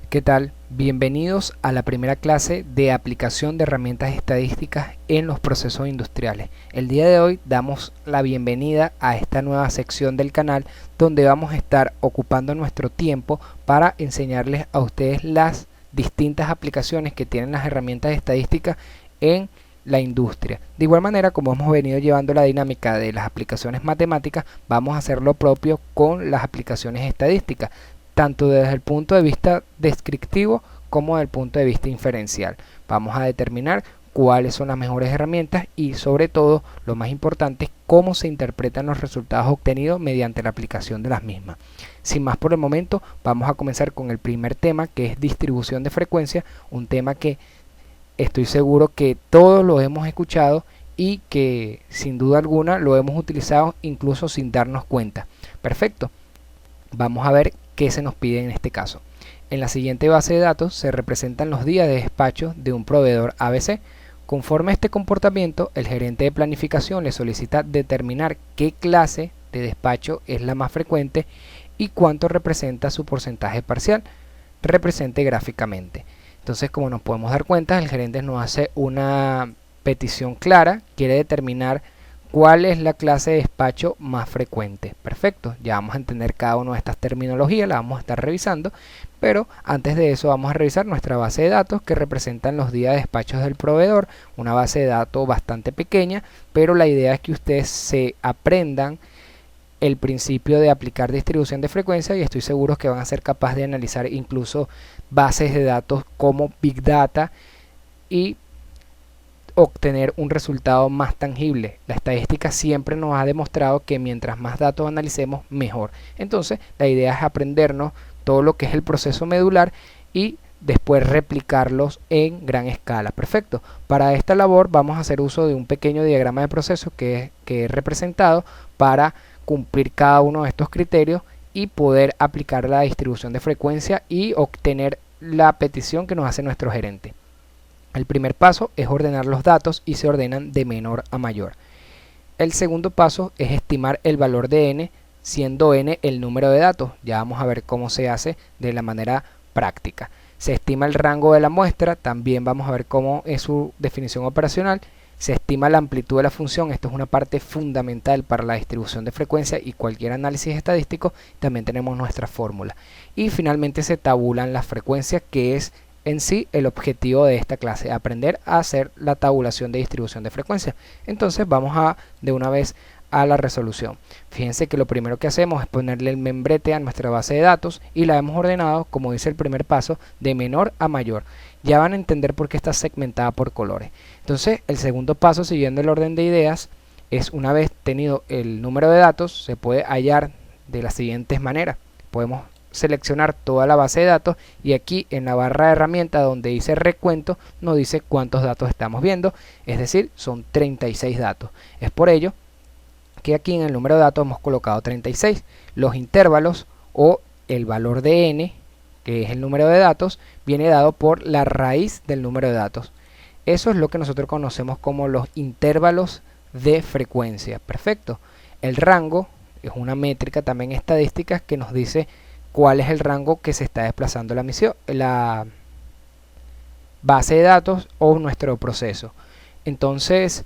¿Qué tal? Bienvenidos a la primera clase de aplicación de herramientas estadísticas en los procesos industriales. El día de hoy damos la bienvenida a esta nueva sección del canal donde vamos a estar ocupando nuestro tiempo para enseñarles a ustedes las distintas aplicaciones que tienen las herramientas estadísticas en la industria. De igual manera, como hemos venido llevando la dinámica de las aplicaciones matemáticas, vamos a hacer lo propio con las aplicaciones estadísticas, tanto desde el punto de vista descriptivo como desde el punto de vista inferencial. Vamos a determinar cuáles son las mejores herramientas y, sobre todo, lo más importante, cómo se interpretan los resultados obtenidos mediante la aplicación de las mismas. Sin más por el momento, vamos a comenzar con el primer tema, que es distribución de frecuencia, un tema que estoy seguro que todos lo hemos escuchado y que sin duda alguna lo hemos utilizado incluso sin darnos cuenta. Perfecto. Vamos a ver qué se nos pide en este caso. En la siguiente base de datos se representan los días de despacho de un proveedor ABC. Conforme a este comportamiento, el gerente de planificación le solicita determinar qué clase de despacho es la más frecuente y cuánto representa su porcentaje parcial. Represente gráficamente. Entonces, como nos podemos dar cuenta, el gerente nos hace una petición clara, quiere determinar ¿cuál es la clase de despacho más frecuente? Perfecto, ya vamos a entender cada una de estas terminologías, la vamos a estar revisando, pero antes de eso vamos a revisar nuestra base de datos que representan los días de despachos del proveedor, una base de datos bastante pequeña, pero la idea es que ustedes se aprendan el principio de aplicar distribución de frecuencia y estoy seguro que van a ser capaces de analizar incluso bases de datos como Big Data y obtener un resultado más tangible. La estadística siempre nos ha demostrado que mientras más datos analicemos, mejor. Entonces, la idea es aprendernos todo lo que es el proceso medular y después replicarlos en gran escala. Perfecto. Para esta labor vamos a hacer uso de un pequeño diagrama de proceso que he representado para cumplir cada uno de estos criterios y poder aplicar la distribución de frecuencia y obtener la petición que nos hace nuestro gerente. El primer paso es ordenar los datos y se ordenan de menor a mayor. El segundo paso es estimar el valor de n, siendo n el número de datos. Ya vamos a ver cómo se hace de la manera práctica. Se estima el rango de la muestra, también vamos a ver cómo es su definición operacional. Se estima la amplitud de la función, esto es una parte fundamental para la distribución de frecuencia y cualquier análisis estadístico. También tenemos nuestra fórmula. Y finalmente se tabulan las frecuencias, que es en sí el objetivo de esta clase, aprender a hacer la tabulación de distribución de frecuencia. Entonces vamos de una vez a la resolución. Fíjense que lo primero que hacemos es ponerle el membrete a nuestra base de datos y la hemos ordenado, como dice el primer paso, de menor a mayor. Ya van a entender por qué está segmentada por colores. Entonces el segundo paso, siguiendo el orden de ideas, es una vez tenido el número de datos, se puede hallar de las siguientes maneras. Podemos seleccionar toda la base de datos y aquí en la barra de herramientas donde dice recuento nos dice cuántos datos estamos viendo, es decir, son 36 datos. Es por ello que aquí en el número de datos hemos colocado 36. Los intervalos o el valor de n, que es el número de datos, viene dado por la raíz del número de datos. Eso es lo que nosotros conocemos como los intervalos de frecuencia. Perfecto. El rango es una métrica también estadística que nos dice cuál es el rango que se está desplazando la base de datos o nuestro proceso. Entonces,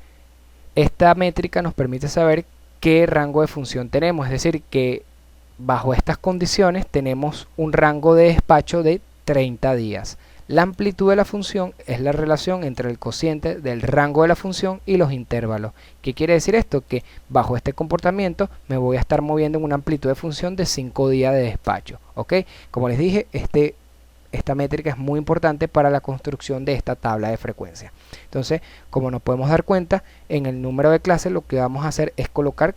esta métrica nos permite saber qué rango de función tenemos, es decir, que bajo estas condiciones tenemos un rango de despacho de 30 días. La amplitud de la función es la relación entre el cociente del rango de la función y los intervalos. ¿Qué quiere decir esto? Que bajo este comportamiento me voy a estar moviendo en una amplitud de función de 5 días de despacho. ¿Ok? Como les dije, esta métrica es muy importante para la construcción de esta tabla de frecuencia. Entonces, como nos podemos dar cuenta, en el número de clase lo que vamos a hacer es colocar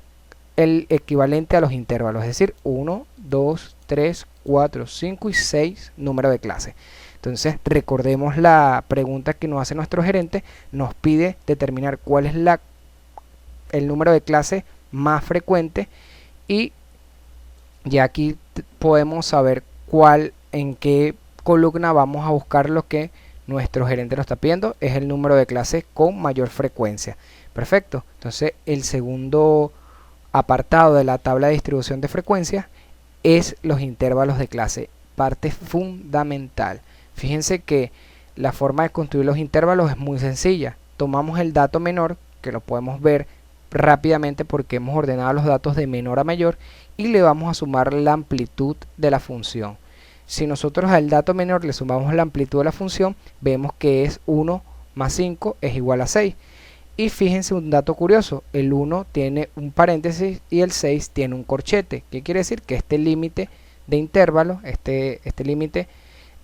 el equivalente a los intervalos, es decir, 1, 2, 3, 4, 5 y 6 número de clase. Entonces, recordemos la pregunta que nos hace nuestro gerente, nos pide determinar cuál es el número de clase más frecuente y ya aquí podemos saber en qué columna vamos a buscar lo que nuestro gerente nos está pidiendo, es el número de clase con mayor frecuencia. Perfecto. Entonces, el segundo apartado de la tabla de distribución de frecuencia es los intervalos de clase. parte fundamental. Fíjense que la forma de construir los intervalos es muy sencilla. Tomamos el dato menor, que lo podemos ver rápidamente porque hemos ordenado los datos de menor a mayor, y le vamos a sumar la amplitud de la función. Si nosotros al dato menor le sumamos la amplitud de la función, vemos que es 1 más 5 es igual a 6. Y fíjense un dato curioso, el 1 tiene un paréntesis y el 6 tiene un corchete. ¿Qué quiere decir? Que este límite de intervalo, este límite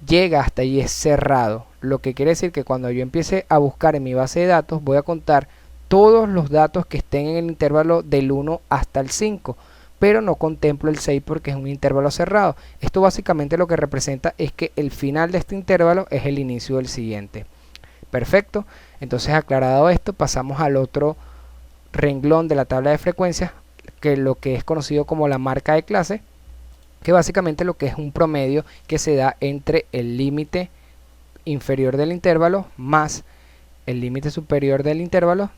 llega hasta allí, es cerrado. Lo que quiere decir que cuando yo empiece a buscar en mi base de datos, voy a contar todos los datos que estén en el intervalo del 1 hasta el 5, pero no contemplo el 6 porque es un intervalo cerrado. Esto básicamente lo que representa es que el final de este intervalo es el inicio del siguiente. Perfecto, entonces aclarado esto, pasamos al otro renglón de la tabla de frecuencias, que lo que es conocido como la marca de clase, que básicamente lo que es un promedio que se da entre el límite inferior del intervalo más el límite superior del intervalo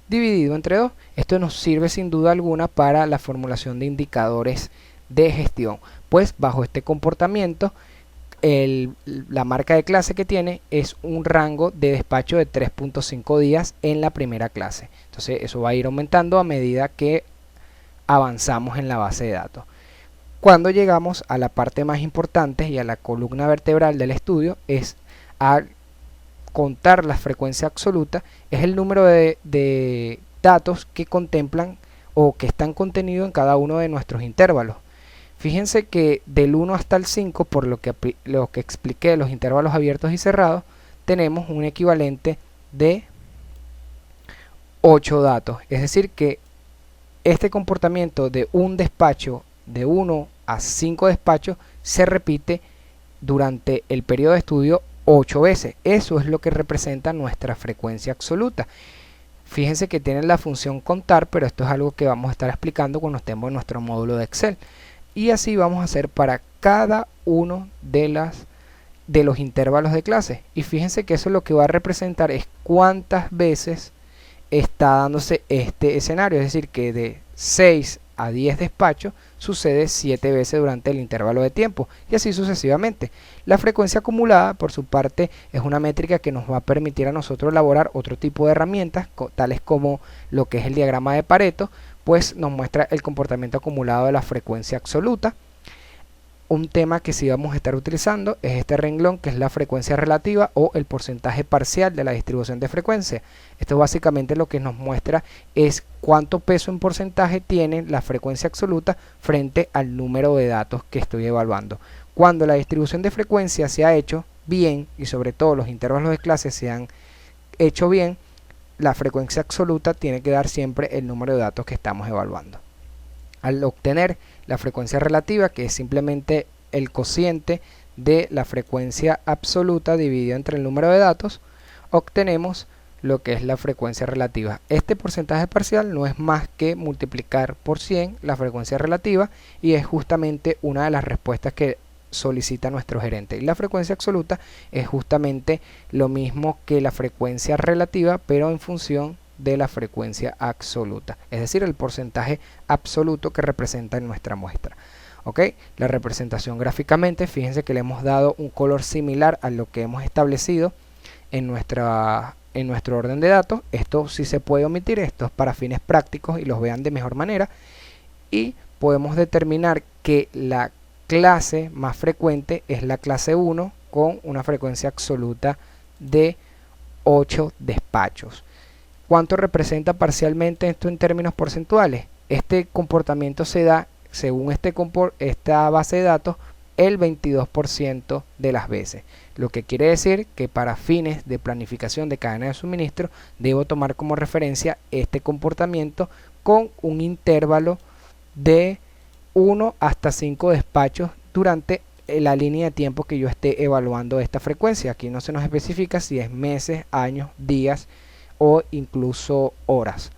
dividido entre 2. Esto nos sirve sin duda alguna para la formulación de indicadores de gestión, pues bajo este comportamiento la marca de clase que tiene es un rango de despacho de 3.5 días en la primera clase. Entonces eso va a ir aumentando a medida que avanzamos en la base de datos. Cuando llegamos a la parte más importante y a la columna vertebral del estudio, es a contar la frecuencia absoluta, es el número de datos que contemplan o que están contenidos en cada uno de nuestros intervalos. Fíjense que del 1 hasta el 5, por lo que expliqué, los intervalos abiertos y cerrados, tenemos un equivalente de 8 datos. Es decir que este comportamiento de un despacho de 1 a 5 despachos se repite durante el periodo de estudio 8 veces. Eso es lo que representa nuestra frecuencia absoluta. Fíjense que tiene la función contar, pero esto es algo que vamos a estar explicando cuando estemos en nuestro módulo de Excel. Y así vamos a hacer para cada uno de los intervalos de clase. Y fíjense que eso lo que va a representar es cuántas veces está dándose este escenario. Es decir, que de 6 a 10 despachos sucede 7 veces durante el intervalo de tiempo. Y así sucesivamente. La frecuencia acumulada, por su parte, es una métrica que nos va a permitir a nosotros elaborar otro tipo de herramientas, tales como lo que es el diagrama de Pareto, pues nos muestra el comportamiento acumulado de la frecuencia absoluta. Un tema que sí vamos a estar utilizando es este renglón, que es la frecuencia relativa o el porcentaje parcial de la distribución de frecuencia. Esto básicamente lo que nos muestra es cuánto peso en porcentaje tiene la frecuencia absoluta frente al número de datos que estoy evaluando. Cuando la distribución de frecuencia se ha hecho bien, y sobre todo los intervalos de clase se han hecho bien, la frecuencia absoluta tiene que dar siempre el número de datos que estamos evaluando. Al obtener la frecuencia relativa, que es simplemente el cociente de la frecuencia absoluta dividido entre el número de datos, obtenemos lo que es la frecuencia relativa. Este porcentaje parcial no es más que multiplicar por 100 la frecuencia relativa, y es justamente una de las respuestas que solicita nuestro gerente. Y la frecuencia absoluta es justamente lo mismo que la frecuencia relativa, pero en función de la frecuencia absoluta, es decir, el porcentaje absoluto que representa en nuestra muestra. ¿Ok? La representación gráficamente, fíjense que le hemos dado un color similar a lo que hemos establecido en nuestro orden de datos. Esto sí se puede omitir, esto es para fines prácticos y los vean de mejor manera. Y podemos determinar que la clase más frecuente es la clase 1 con una frecuencia absoluta de 8 despachos. ¿Cuánto representa parcialmente esto en términos porcentuales? Este comportamiento se da, según esta base de datos, el 22% de las veces. Lo que quiere decir que para fines de planificación de cadena de suministro debo tomar como referencia este comportamiento con un intervalo de 1 hasta 5 despachos durante la línea de tiempo que yo esté evaluando esta frecuencia. Aquí no se nos especifica si es meses, años, días o incluso horas,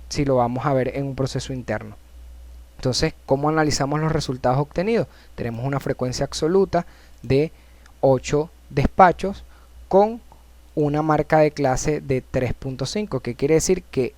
si lo vamos a ver en un proceso interno. Entonces, ¿cómo analizamos los resultados obtenidos? Tenemos una frecuencia absoluta de 8 despachos con una marca de clase de 3.5, que quiere decir que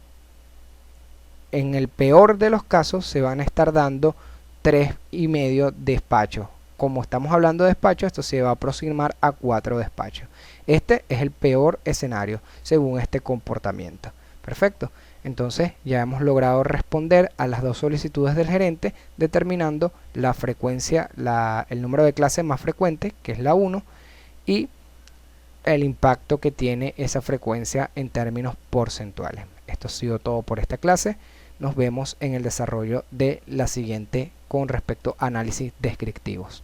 en el peor de los casos se van a estar dando 3,5 despachos. como estamos hablando de despachos, esto se va a aproximar a 4 despachos. Este es el peor escenario según este comportamiento. Perfecto. Entonces ya hemos logrado responder a las dos solicitudes del gerente, determinando la frecuencia, el número de clase más frecuente, que es la 1, y el impacto que tiene esa frecuencia en términos porcentuales. Esto ha sido todo por esta clase. Nos vemos en el desarrollo de la siguiente con respecto a análisis descriptivos.